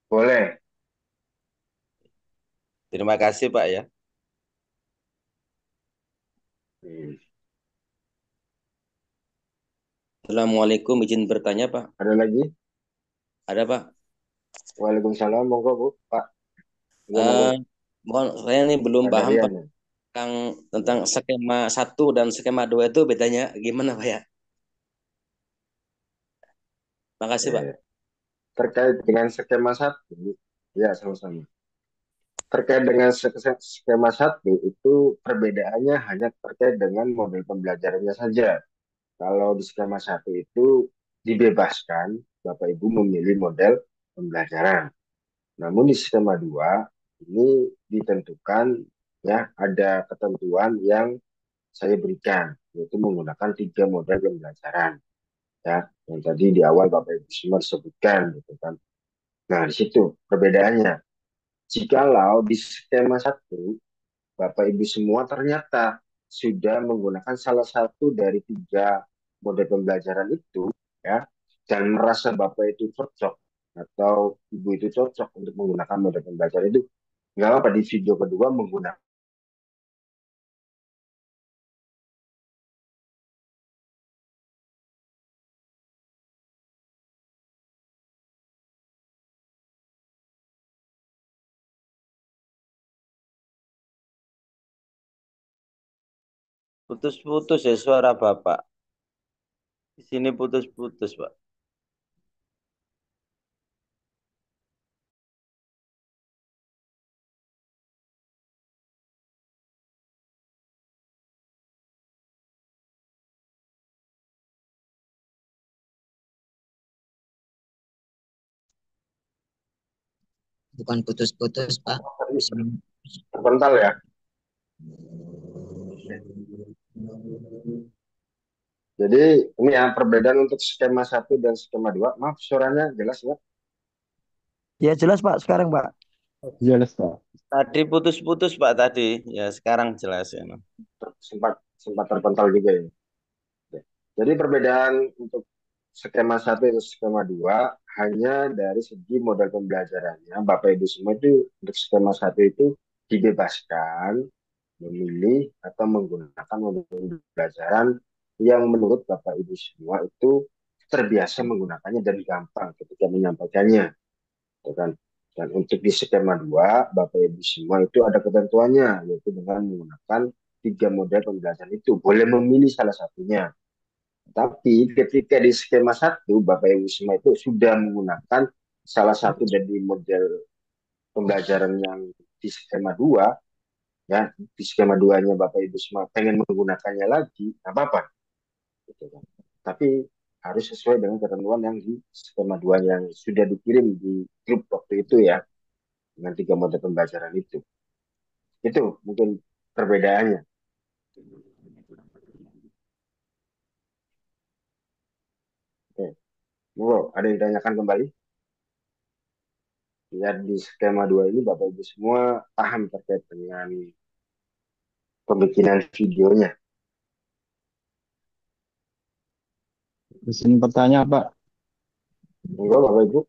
Boleh. Terima kasih Pak ya. Hmm. Assalamualaikum, izin bertanya Pak. Ada lagi? Ada Pak? Waalaikumsalam, monggo Bu. Pak, gimana Eh, Bu? mohon saya ini belum Ada paham Pak Rian ya? tentang Ya. skema satu dan skema dua itu bedanya gimana Pak ya? Makasih Pak. Eh, Terkait dengan skema satu, ya sama-sama. Terkait dengan skema satu itu perbedaannya hanya terkait dengan model pembelajarannya saja. Kalau di skema satu itu dibebaskan Bapak Ibu memilih model pembelajaran. Namun di skema 2 ini ditentukan, ya, ada ketentuan yang saya berikan, yaitu menggunakan 3 model pembelajaran, ya, yang tadi di awal Bapak Ibu semua sebutkan gitu kan. Nah, di situ perbedaannya. Jikalau di skema satu Bapak Ibu semua ternyata sudah menggunakan salah satu dari 3 model pembelajaran itu, ya, dan merasa Bapak itu cocok atau Ibu itu cocok untuk menggunakan model pembelajaran itu, nggak apa di video kedua menggunakan. Putus-putus ya suara Bapak. Di sini putus-putus Pak. Bukan putus-putus, Pak. Bisa Terpental ya. Jadi ini ya perbedaan untuk skema satu dan skema 2. Maaf, suaranya jelas ya? Ya jelas Pak sekarang Pak. Jelas, Pak. Tadi putus-putus Pak tadi. Ya sekarang jelas ya. Sempat sempat terpental juga ya. Ya. Jadi perbedaan untuk skema satu dan skema 2 hanya dari segi model pembelajarannya. Bapak Ibu semua itu untuk skema satu itu dibebaskan memilih atau menggunakan model pembelajaran yang menurut Bapak Ibu semua itu terbiasa menggunakannya dan gampang ketika menyampaikannya, gitu kan. Dan untuk di skema 2 Bapak Ibu semua itu ada ketentuannya, yaitu dengan menggunakan 3 model pembelajaran itu. Boleh memilih salah satunya. Tapi ketika di skema satu, Bapak Ibu semua itu sudah menggunakan salah satu dari model pembelajaran yang di skema 2, ya, di skema 2-nya Bapak Ibu semua pengen menggunakannya lagi, nggak apa-apa. Gitu kan. Tapi harus sesuai dengan ketentuan yang di skema 2 yang sudah dikirim di grup waktu itu, ya, dengan 3 model pembelajaran itu. Itu mungkin perbedaannya. Oke. Wow, ada yang ditanyakan kembali? Ya, di skema 2 ini Bapak Ibu semua paham terkait dengan pembikinan videonya. Izin bertanya, Pak. Enggak, Bapak Ibu.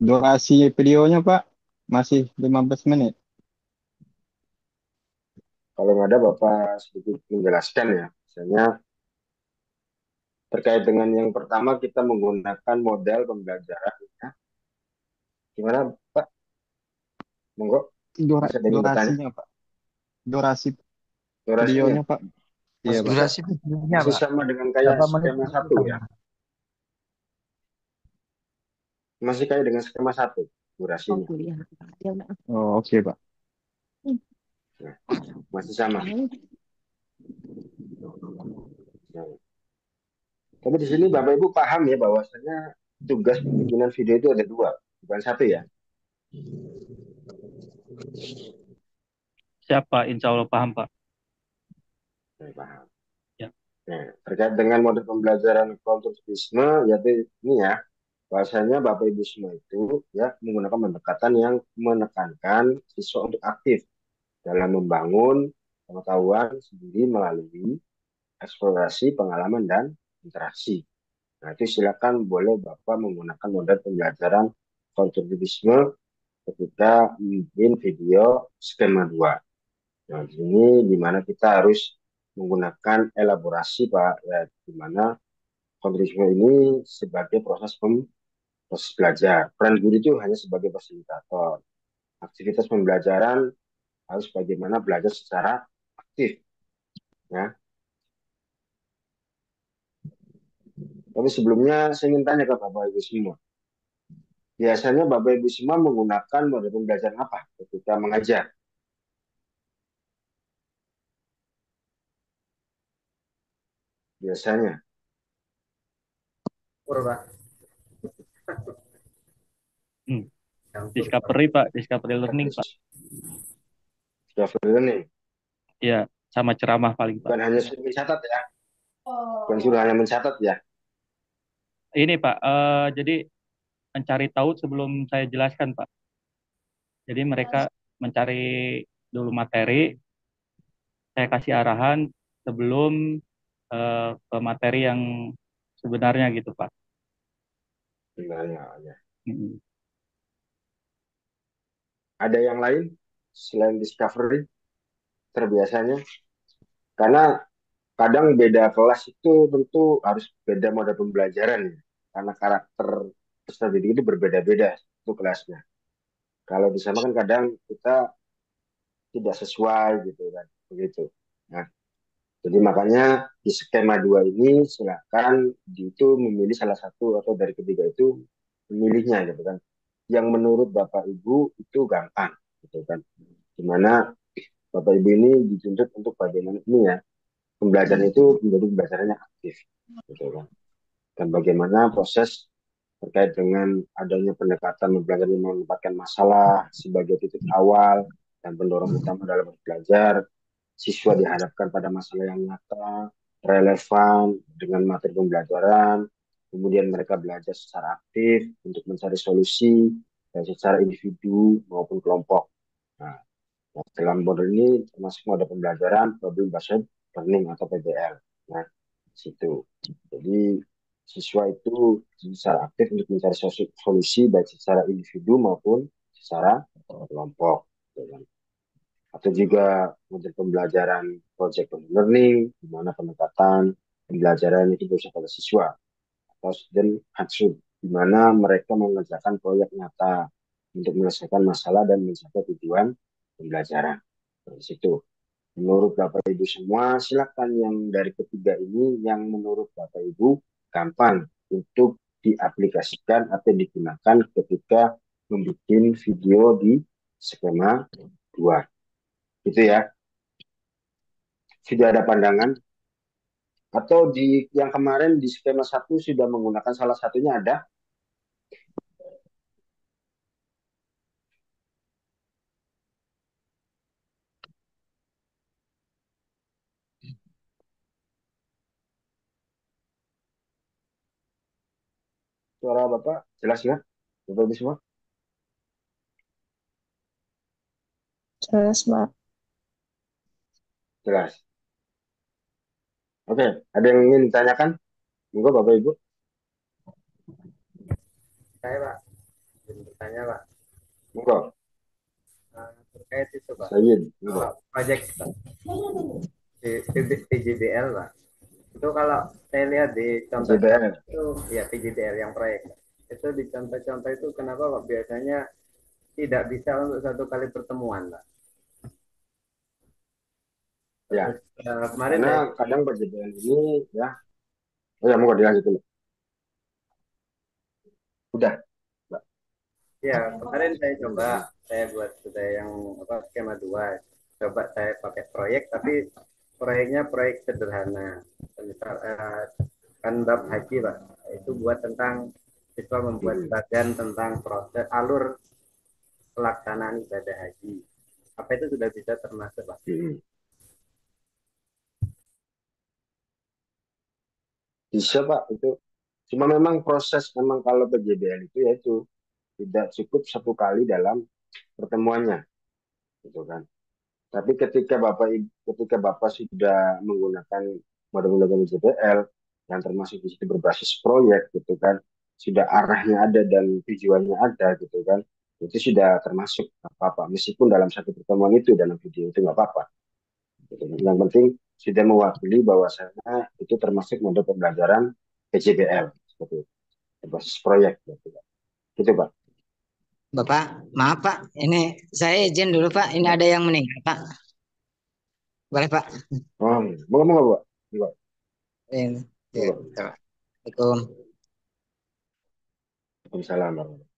Durasi videonya, Pak, masih 15 menit. Kalau nggak ada, Bapak sedikit menjelaskan ya. Misalnya terkait dengan yang pertama kita menggunakan model pembelajaran. Ya. Gimana, Pak? Monggo, masih ada yang bertanya? Durasinya, Pak. Durasi Durasinya videonya, Pak. Iya, masih Pak. bisa, Durasi videonya masih Pak. sama dengan kayak Berapa menit skema itu satu ya. sama? Masih kayak dengan skema satu oh durasinya. kuliah. Ya udah. Oh, oke, Pak. Nah, masih sama. Nah, tapi di sini Bapak Ibu paham ya bahwasanya tugas pembikinan video itu ada 2, bukan satu ya. Siapa? Insya Allah paham, Pak. Nah, paham. Ya. Nah, terkait dengan model pembelajaran konstruktivisme, yaitu ini ya, bahwasanya Bapak Ibu semua itu ya menggunakan pendekatan yang menekankan siswa untuk aktif dalam membangun pengetahuan sendiri melalui eksplorasi, pengalaman, dan interaksi. Nah, itu silakan boleh Bapak menggunakan model pembelajaran konstruktivisme ketika bikin video skema 2. Nah, di sini di mana kita harus menggunakan elaborasi, Pak, ya, di mana konstruktivisme ini sebagai proses belajar. Peran guru itu hanya sebagai fasilitator. Aktivitas pembelajaran harus bagaimana belajar secara aktif, ya. Tapi sebelumnya saya ingin tanya ke Bapak Ibu semua. Biasanya Bapak Ibu semua menggunakan model pembelajaran apa ketika mengajar? Biasanya. Pak. Discovery, Pak. Discovery learning, Pak. Discovery learning. Iya, sama ceramah paling, Pak. Bukan hanya suruh mencatat ya. Bukan suruh hanya mencatat ya. Ini, Pak, jadi mencari tahu sebelum saya jelaskan, Pak. Jadi mereka mencari dulu materi, saya kasih arahan sebelum ke materi yang sebenarnya gitu, Pak. Sebenarnya ya. Mm-mm. Ada yang lain selain discovery terbiasanya? Karena kadang beda kelas itu tentu harus beda model pembelajaran ya. Karena karakter peserta didik itu berbeda-beda itu kelasnya. Kalau di sana kan kadang kita tidak sesuai gitu kan, begitu. Nah, jadi makanya di skema 2 ini silakan itu memilih salah satu atau dari ketiga itu memilihnya gitu kan. Yang menurut Bapak Ibu itu gampang gitu kan. Dimana Bapak Ibu ini dituntut untuk bagaimana ini ya, pembelajaran itu menjadi pembelajarannya aktif gitu kan. Dan bagaimana proses terkait dengan adanya pendekatan belajar yang menempatkan masalah sebagai titik awal dan pendorong utama dalam belajar. Siswa dihadapkan pada masalah yang nyata, relevan dengan materi pembelajaran, kemudian mereka belajar secara aktif untuk mencari solusi, dan secara individu maupun kelompok. Nah, dalam model ini termasuk mode pembelajaran problem based learning atau PBL. Nah, situ. Jadi siswa itu secara aktif untuk mencari solusi baik secara individu maupun secara kelompok. Atau juga model pembelajaran project learning, di mana pendekatan pembelajaran itu bersama pada siswa, atau student action, di mana mereka mengerjakan proyek nyata untuk menyelesaikan masalah dan mencapai tujuan pembelajaran. Dari situ. Menurut Bapak Ibu semua, silakan yang dari ketiga ini yang menurut Bapak Ibu gampang untuk diaplikasikan atau digunakan ketika membuat video di skema 2. Gitu ya. Sudah ada pandangan? Atau di yang kemarin di skema 1 sudah menggunakan salah satunya ada? Suara Bapak jelas nggak? Bapak Ibu semua? Jelas, Pak. Jelas. Oke, ada yang ingin ditanyakan? Monggo Bapak Ibu. Saya, Pak, ingin bertanya, Pak. Monggo. Terkait itu, Pak. Sayid, monggo. Kalau proyek PJBL, Pak. Itu kalau saya lihat di contoh PJBL. itu, ya PJBL yang proyek. Itu di contoh-contoh itu kenapa Pak biasanya tidak bisa untuk satu kali pertemuan, Pak? Ya. Terus, kemarin Karena saya, kadang PJBL ini ya. Oh ya, monggo dilanjut dulu. Udah. Mbak. ya kemarin saya coba saya buat sudah yang skema 2, coba saya pakai proyek tapi proyeknya proyek sederhana, misal kan bab haji, Pak, itu buat tentang siswa membuat bagian tentang proses alur pelaksanaan ibadah haji. Apa itu sudah bisa termasuk, Pak? Bisa Pak itu. Cuma memang proses memang kalau PJBL itu ya itu tidak cukup satu kali dalam pertemuannya, gitu kan. Tapi ketika Bapak sudah menggunakan model-model PJBL yang termasuk di situ berbasis proyek, gitu kan, sudah arahnya ada dan tujuannya ada gitu kan, itu sudah termasuk nggak apa-apa. Meskipun dalam satu pertemuan itu dalam video itu nggak apa-apa. Gitu. Yang penting sudah mewakili bahwasanya itu termasuk model pembelajaran PJBL seperti itu, berbasis proyek gitu, Pak. Gitu, Pak. Bapak, maaf Pak, ini saya izin dulu Pak, ini ada yang meninggal Pak. Boleh Pak? Oh, mau Pak? Iya, Pak. Ini. Ya, Iya, Pak. Assalamualaikum. Waalaikumsalam, Pak.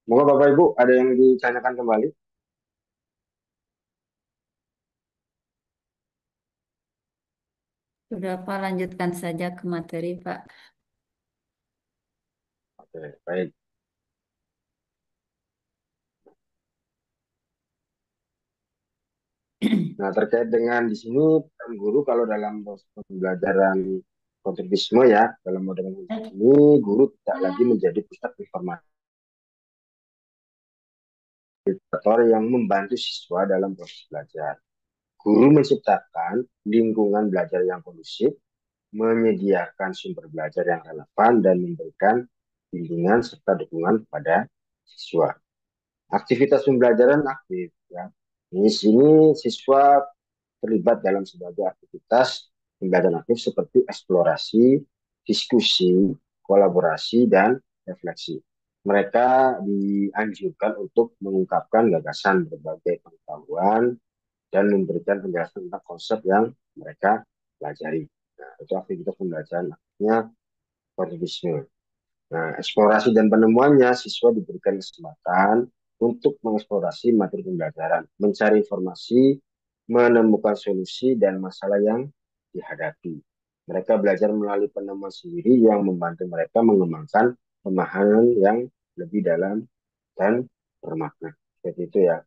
Moga Bapak Ibu ada yang ditanyakan kembali. Sudah Pak, lanjutkan saja ke materi Pak. Oke, baik. Nah, terkait dengan di sini peran guru kalau dalam proses pembelajaran konstruktivisme ya, dalam model konstruktivisme ini guru tidak lagi menjadi pusat informasi yang membantu siswa dalam proses belajar. Guru menciptakan lingkungan belajar yang kondusif, menyediakan sumber belajar yang relevan, dan memberikan bimbingan serta dukungan kepada siswa. Aktivitas pembelajaran aktif ya. Di sini siswa terlibat dalam sebagai aktivitas pembelajaran aktif seperti eksplorasi, diskusi, kolaborasi, dan refleksi. Mereka dianjurkan untuk mengungkapkan gagasan berbagai pengetahuan dan memberikan penjelasan tentang konsep yang mereka pelajari. Nah, itu aktivitas pembelajaran aktifnya konstruktivisme. Nah, eksplorasi dan penemuannya, siswa diberikan kesempatan untuk mengeksplorasi materi pembelajaran, mencari informasi, menemukan solusi dan masalah yang dihadapi. Mereka belajar melalui penemuan sendiri yang membantu mereka mengembangkan pemahaman yang lebih dalam dan bermakna. Seperti itu ya.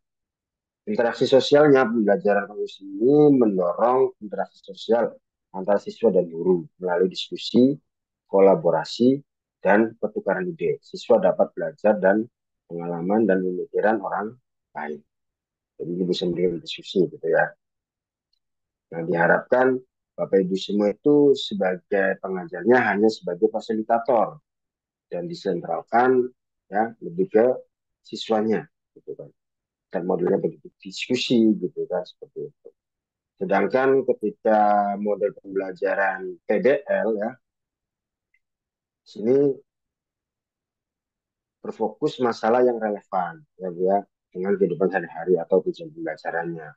Interaksi sosialnya, pembelajaran kondisi ini mendorong interaksi sosial antara siswa dan guru melalui diskusi, kolaborasi, dan pertukaran ide. Siswa dapat belajar dan pengalaman dan pemikiran orang lain. Jadi bisa menjadi diskusi gitu ya. Nah, diharapkan Bapak Ibu semua itu sebagai pengajarnya hanya sebagai fasilitator dan disentralkan ya lebih ke siswanya gitu kan. Dan modelnya begitu diskusi gitu kan seperti itu. Sedangkan ketika model pembelajaran PBL ya, sini berfokus masalah yang relevan ya dengan kehidupan sehari-hari atau tujuan pembelajarannya,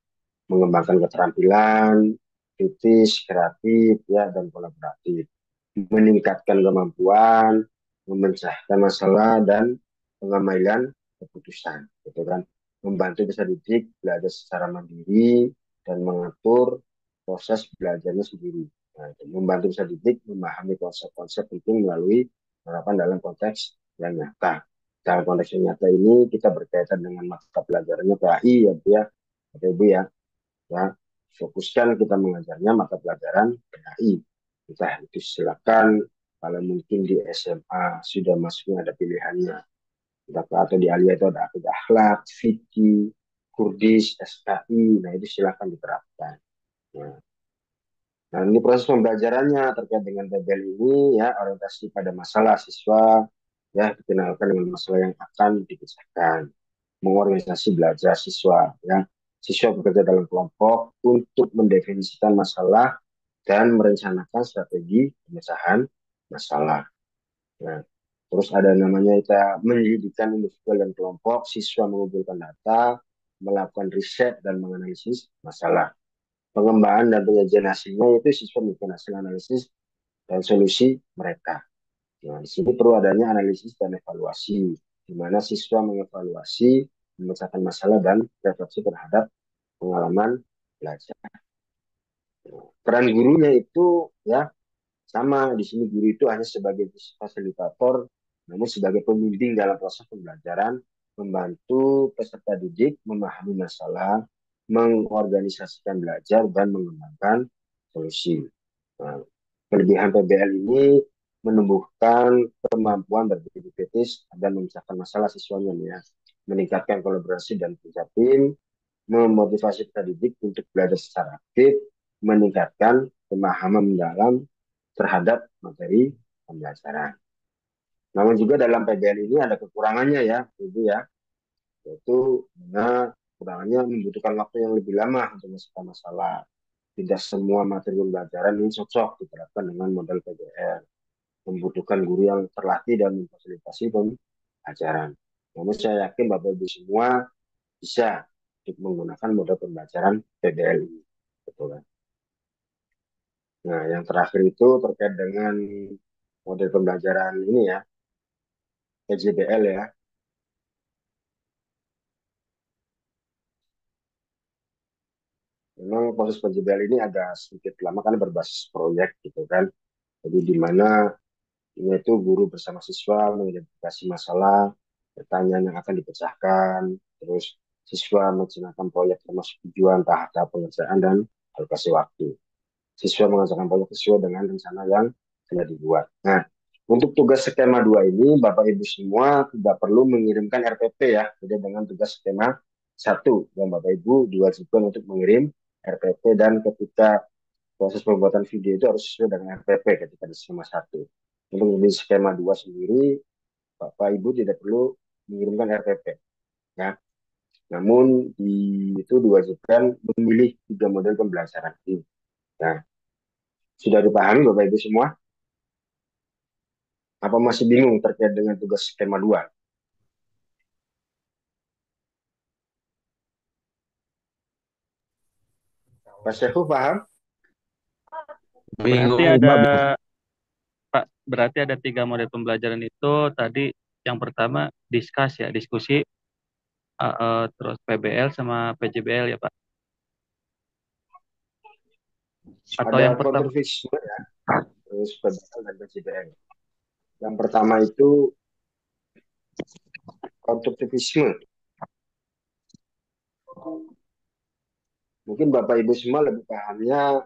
mengembangkan keterampilan kritis, kreatif ya dan kolaboratif, meningkatkan kemampuan memecahkan masalah dan pengambilan keputusan, gitu kan, membantu peserta didik belajar secara mandiri dan mengatur proses belajarnya sendiri. Nah, membantu peserta didik memahami konsep-konsep penting melalui penerapan dalam konteks yang nyata. Dalam konteks yang nyata ini kita berkaitan dengan mata pelajarannya PAI ya Bu ya, Bapak Ibu ya, ya fokuskan kita mengajarnya mata pelajaran PAI. Kita itu silakan kalau mungkin di SMA sudah masuknya ada pilihannya. Atau di Alia itu ada akidah akhlak, fikih, Kurdis, SKI. Nah itu silakan diterapkan. Nah, nah ini proses pembelajarannya terkait dengan PBL ini ya orientasi pada masalah siswa ya dikenalkan dengan masalah yang akan dipecahkan. Mengorganisasi belajar siswa ya. Siswa bekerja dalam kelompok untuk mendefinisikan masalah dan merencanakan strategi pemecahan masalah. Nah, terus ada namanya kita menyelidikkan individual dan kelompok, siswa mengumpulkan data, melakukan riset dan menganalisis masalah. Pengembangan dan penyajian hasilnya itu siswa melakukan hasil analisis dan solusi mereka. Nah, di sini perlu adanya analisis dan evaluasi, di mana siswa mengevaluasi, memecahkan masalah dan refleksi terhadap pengalaman belajar. Peran gurunya itu ya sama di sini guru itu hanya sebagai fasilitator, namun sebagai pembimbing dalam proses pembelajaran, membantu peserta didik memahami masalah, mengorganisasikan belajar dan mengembangkan solusi. Nah, kelebihan PBL ini menumbuhkan kemampuan berpikir kritis dan memecahkan masalah siswanya ya, meningkatkan kolaborasi dan kerja tim, memotivasi peserta didik untuk belajar secara aktif, meningkatkan pemahaman mendalam terhadap materi pembelajaran. Namun juga dalam PBL ini ada kekurangannya ya, Ibu ya, yaitu kekurangannya membutuhkan waktu yang lebih lama untuk menyelesaikan masalah. Tidak semua materi pembelajaran ini cocok diterapkan dengan model PBL. Membutuhkan guru yang terlatih dan memfasilitasi pembelajaran. Namun saya yakin Bapak Ibu semua bisa untuk menggunakan model pembelajaran PBL ini. Betul kan? Nah, yang terakhir itu terkait dengan model pembelajaran ini ya, PJBL ya. Memang proses PJBL ini agak sedikit lama karena berbasis proyek gitu kan. Jadi di mana ini itu guru bersama siswa mengidentifikasi masalah, pertanyaan yang akan dipecahkan, terus siswa melaksanakan proyek termasuk tujuan, tahap pengerjaan, dan alokasi waktu. Siswa mengerjakan proyek sesuai dengan rencana yang sudah dibuat. Nah, untuk tugas skema 2 ini, Bapak Ibu semua tidak perlu mengirimkan RPP ya, beda dengan tugas skema 1, yang Bapak Ibu diwajibkan untuk mengirim RPP, dan ketika proses pembuatan video itu harus sesuai dengan RPP ketika di skema 1. Untuk di skema 2 sendiri, Bapak Ibu tidak perlu mengirimkan RPP. Ya. Namun itu diwajibkan memilih 3 model pembelajaran ini. Nah, sudah dipahami Bapak Ibu semua? Apa masih bingung terkait dengan tugas skema 2? Pak Syekhu paham? Berarti ada Pak, berarti ada 3 model pembelajaran itu tadi. Yang pertama diskusi, terus PBL sama PJBL ya Pak. Atau Ada yang pertama kontrafisme ya, terus PBL dan PJBL. Yang pertama itu konstruktivisme. Mungkin Bapak Ibu semua lebih pahamnya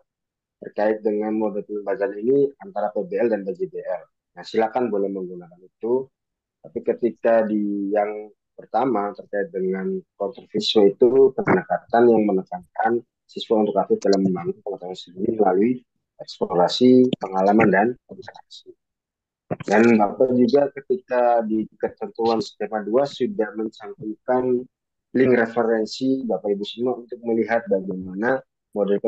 terkait dengan model pembelajaran ini antara PBL dan PJBL. Nah, silakan boleh menggunakan itu. Tapi ketika di yang pertama terkait dengan konservisme itu pendekatan yang menekankan siswa untuk aktif dalam membangun pengetahuan sendiri melalui eksplorasi, pengalaman, dan observasi. Dan Bapak juga ketika di ketentuan skema 2 sudah mencantumkan link referensi Bapak Ibu semua untuk melihat bagaimana model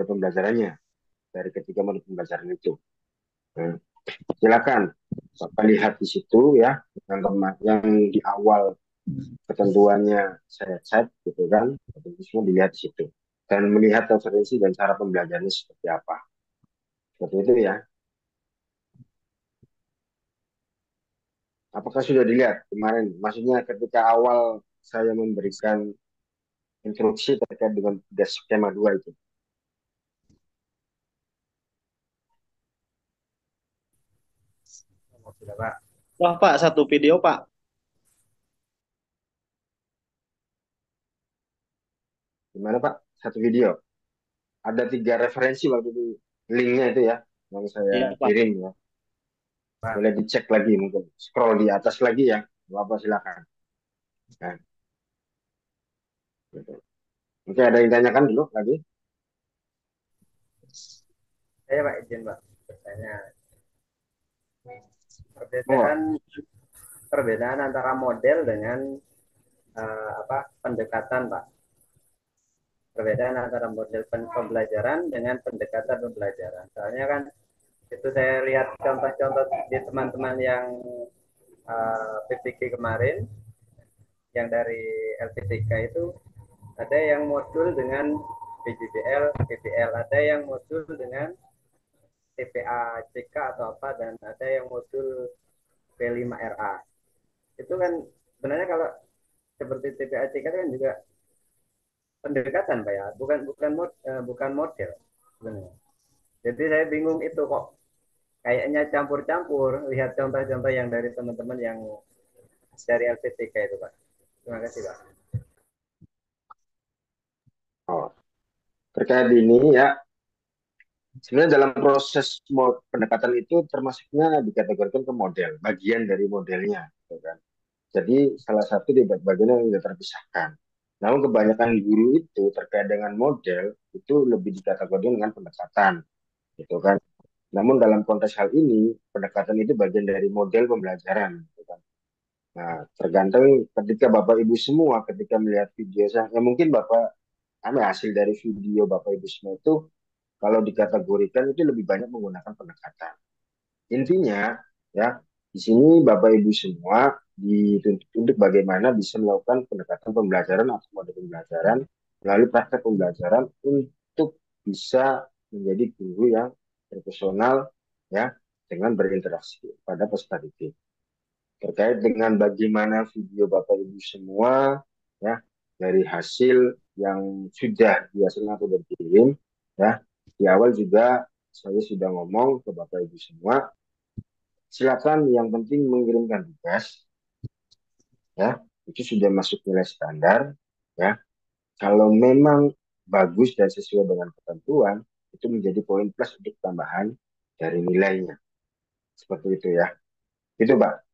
pembelajarannya dari ketiga model pembelajaran itu. Nah, silakan Bapak lihat di situ ya, yang di awal ketentuannya saya chat gitu kan, Bapak semua dilihat di situ dan melihat referensi dan cara pembelajarannya seperti apa. Seperti itu ya. Apakah sudah dilihat kemarin? Maksudnya ketika awal saya memberikan instruksi terkait dengan tugas skema 2 itu. Sudah Pak. Wah Pak, satu video Pak. Gimana Pak? Satu video. Ada 3 referensi waktu itu, linknya itu ya, yang saya Iya Pak. kirim ya. Boleh dicek lagi mungkin. Scroll di atas lagi ya. Bapak silakan. Nah, gitu. Mungkin ada yang tanyakan dulu lagi? Saya Pak izin Pak bertanya. Perbedaan antara model dengan pendekatan Pak. Perbedaan antara model pembelajaran dengan pendekatan pembelajaran. Soalnya kan itu saya lihat contoh-contoh di teman-teman yang PPK kemarin, yang dari LPTK itu ada yang modul dengan PJBL, PBL, ada yang modul dengan TPA CK atau apa, dan ada yang modul P5RA. Itu kan sebenarnya kalau seperti TPA CK kan juga pendekatan Pak ya, bukan model sebenarnya. Jadi saya bingung itu kok kayaknya campur-campur. Lihat contoh-contoh yang dari teman-teman yang dari LPTK itu Pak. Terima kasih Pak. Oh, terkait ini ya, sebenarnya dalam proses pendekatan itu termasuknya dikategorikan ke model, bagian dari modelnya, gitu kan. Jadi salah satu di bagian yang tidak terpisahkan. Namun kebanyakan guru itu terkait dengan model itu lebih dikategorikan dengan pendekatan, gitu kan. Namun dalam konteks hal ini, pendekatan itu bagian dari model pembelajaran, gitu kan. Nah, tergantung ketika Bapak Ibu semua ketika melihat video saya, ya mungkin Bapak hasil dari video Bapak Ibu semua itu kalau dikategorikan itu lebih banyak menggunakan pendekatan. Intinya ya, di sini Bapak Ibu semua dituntut untuk bagaimana bisa melakukan pendekatan pembelajaran atau model pembelajaran melalui praktek pembelajaran untuk bisa menjadi guru yang profesional ya dengan berinteraksi pada peserta didik. Terkait dengan bagaimana video Bapak Ibu semua ya dari hasil yang sudah dihasilkan atau dikirim ya, di awal juga saya sudah ngomong ke Bapak Ibu semua, silakan yang penting mengirimkan tugas ya, itu sudah masuk nilai standar ya. Kalau memang bagus dan sesuai dengan ketentuan, itu menjadi poin plus untuk tambahan dari nilainya. Seperti itu ya. Itu Pak.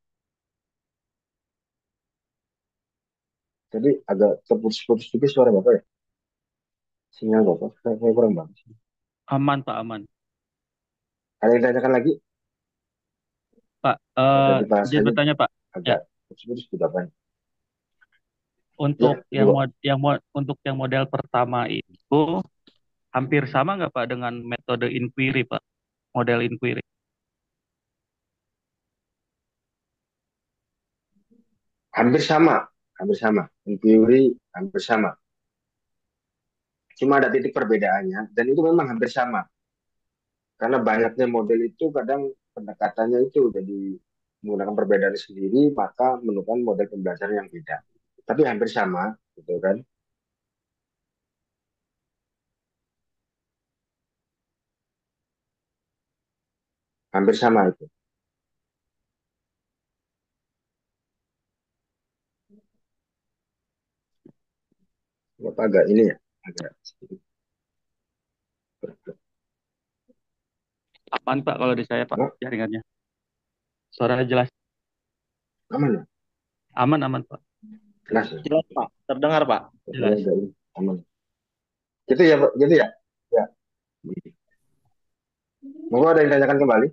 Jadi agak terputus-putus juga suara Bapak ya. Sinyal Bapak saya kurang bagus. Aman, Pak, aman. Ada yang ditanyakan lagi? Pak, Tadi Pak izin saya bertanya, Pak. Ya, agak putus-putus juga Pak. untuk Ya, dua. untuk yang model pertama itu hampir sama nggak Pak dengan metode inquiry, Pak? Model inquiry. Hampir sama, hampir sama. In teori hampir sama. Cuma ada titik perbedaannya dan itu memang hampir sama. Karena banyaknya model itu kadang pendekatannya itu jadi menggunakan perbedaan sendiri, maka menemukan model pembelajaran yang beda. Tapi hampir sama, gitu kan? Hampir sama itu. Bapak agak ini ya, agak sedikit Aman, Pak, kalau di saya, Pak, oh, jaringannya. Suaranya jelas. aman ya, Aman, aman, Pak. jelas ya. Jelas, Pak. Terdengar, Pak. Saya Jelas. agak ini, aman. Gitu ya, Pak, gitu ya. Ya. Monggo ada yang tanyakan kembali.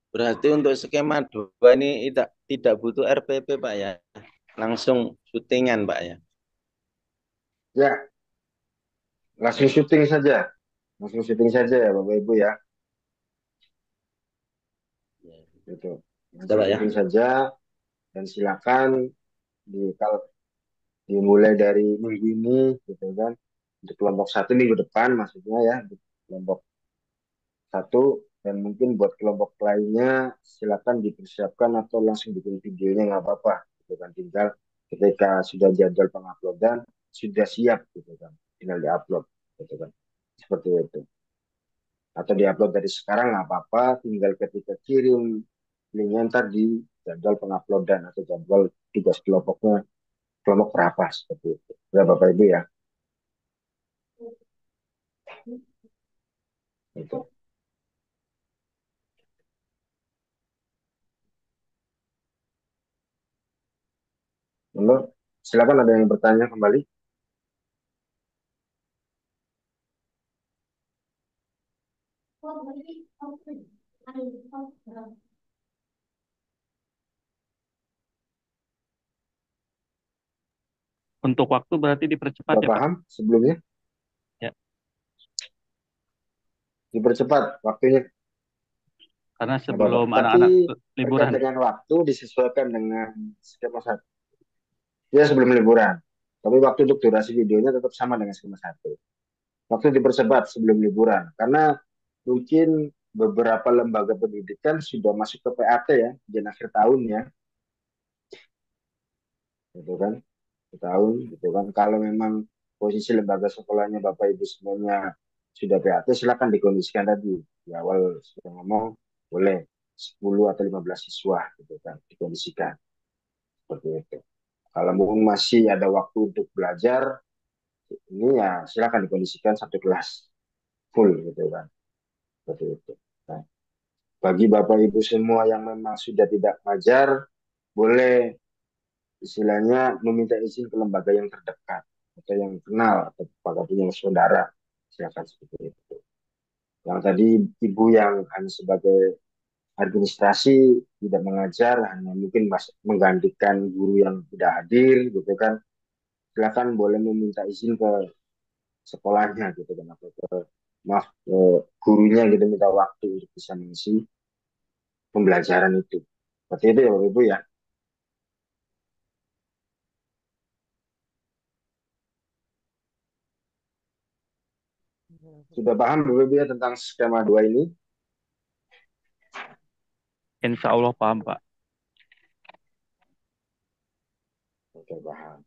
Berarti untuk skema 2 ini tidak butuh RPP, Pak ya. Langsung syutingan, Pak ya. Ya, langsung syuting saja. Langsung syuting saja ya, Bapak Ibu ya. Gitu. Sudah, Langsung Pak ya. syuting saja dan silakan kalau dimulai dari minggu ini gitu kan, untuk kelompok 1 minggu depan maksudnya ya, untuk kelompok 1, dan mungkin buat kelompok lainnya silakan dipersiapkan atau langsung bikin videonya nggak apa-apa gitu kan, tinggal ketika sudah jadwal penguploadan sudah siap gitu kan, tinggal diupload gitu kan, seperti itu, atau diupload dari sekarang nggak apa-apa, tinggal ketika kirim linknya ntar di jadwal penguploadan atau jadwal tugas kelompoknya, kelompok berapa seperti itu ya Bapak Ibu ya. Itu. Lalu, silakan ada yang bertanya kembali. Untuk waktu berarti dipercepat Sudah ya, Pak? paham sebelumnya? Ya, Dipercepat waktunya. karena Nggak apa-apa. sebelum Tapi anak-anak terkait liburan. dengan waktu disesuaikan dengan skema 1. Ya sebelum liburan. Tapi waktu untuk durasi videonya tetap sama dengan skema 1. Waktu dipercepat sebelum liburan. Karena mungkin beberapa lembaga pendidikan sudah masuk ke PAT ya, di akhir tahun ya. Gitu kan. Tahun gitu kan. Kalau memang posisi lembaga sekolahnya Bapak Ibu semuanya sudah PAT, silakan dikondisikan tadi. Di awal sudah ngomong boleh 10 atau 15 siswa gitu kan, dikondisikan seperti itu. Kalau mungkin masih ada waktu untuk belajar, ini ya silakan dikondisikan satu kelas full gitu kan, seperti itu. Nah, bagi Bapak Ibu semua yang memang sudah tidak ngajar, boleh istilahnya meminta izin ke lembaga yang terdekat atau yang kenal atau apakah punya saudara, silakan seperti itu. Yang tadi ibu yang hanya sebagai administrasi tidak mengajar, hanya mungkin menggantikan guru yang tidak hadir gitu kan, silakan boleh meminta izin ke sekolahnya gitu kan, atau ke maaf ke gurunya gitu, minta waktu untuk bisa mengisi pembelajaran itu. Seperti itu ya Bapak Ibu ya. Sudah paham Bapak Ibu ya tentang skema 2 ini? Insya Allah paham, Pak. Oke, paham.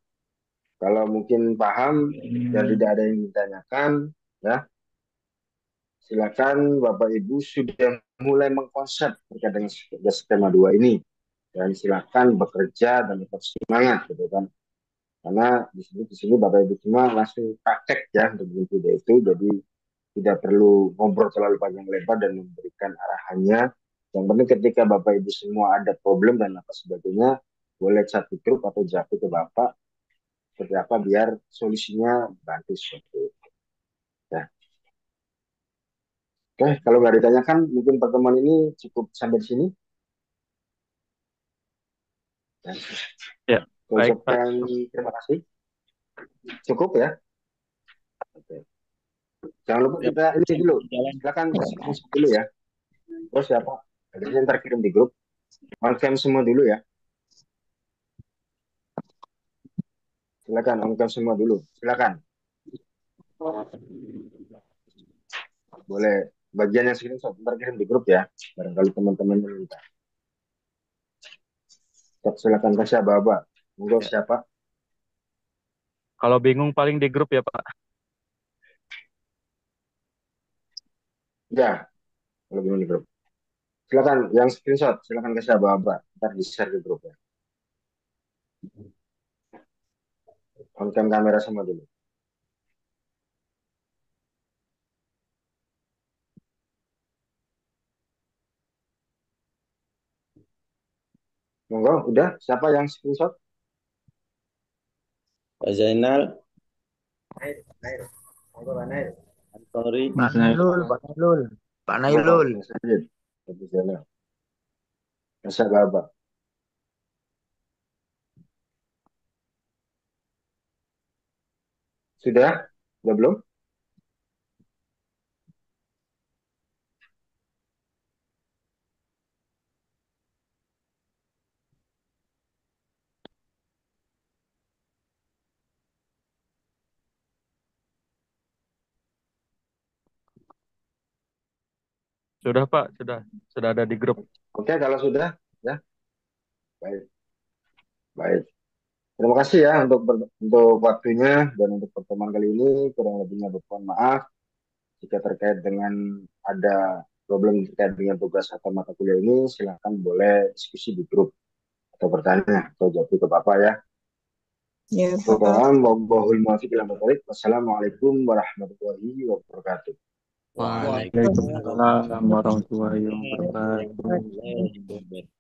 Kalau mungkin paham dan tidak ada yang ditanyakan, ya silakan Bapak Ibu sudah mulai mengkonsep terkait dengan skema 2 ini, dan silakan bekerja dan tetap semangat gitu kan. Karena di sini Bapak Ibu semua langsung praktek ya untuk mengikuti itu, jadi tidak perlu ngobrol terlalu panjang lebar dan memberikan arahannya. Yang penting ketika Bapak Ibu semua ada problem dan apa sebagainya, boleh chat di grup atau japri ke Bapak seperti apa biar solusinya bantu seperti itu. Ya. Oke, kalau nggak ditanyakan, mungkin pertemuan ini cukup sampai di sini. Ya. Ya, baik, Pak. Ucapkan terima kasih. Cukup ya. Oke. Jangan lupa Ya, kita ini dulu. jalan. Silakan screenshot dulu ya. Terus siapa? Adanya ntar kirim di grup. On cam semua dulu ya. Silakan on cam semua dulu. Silakan. Boleh bagian yang screenshot ntar kirim di grup ya. Barangkali teman-teman minta. Silakan kasih Bapak. Monggo Ya. siapa? Kalau bingung paling di grup ya, Pak. Ya, kalau bingung di grup. Silakan yang screenshot, silakan kasih Bapak. Ntar di share di grup ya. On cam kamera semua dulu. Monggo, udah? Siapa yang screenshot? Pak Zainal, Nail. Monggo Pak Nail. Antori, Pak Nailul, Pak Nailul, Pak Nailul. Mas Sajid. Tapi sana. Kasih Bapak. Sudah? Sudah belum? Sudah, Pak. Sudah ada di grup. Oke, kalau sudah, ya. Baik. Baik. Terima kasih ya untuk waktunya dan untuk pertemuan kali ini. Kurang lebihnya mohon maaf jika terkait dengan ada problem terkait dengan tugas atau mata kuliah ini. Silakan boleh diskusi di grup atau bertanya atau jawab ke Bapak ya. Ya, Pak. Wassalamualaikum warahmatullahi wabarakatuh. Waalaikumsalam Waalaikumsalam warahmatullahi wabarakatuh. warahmatullahi wabarakatuh.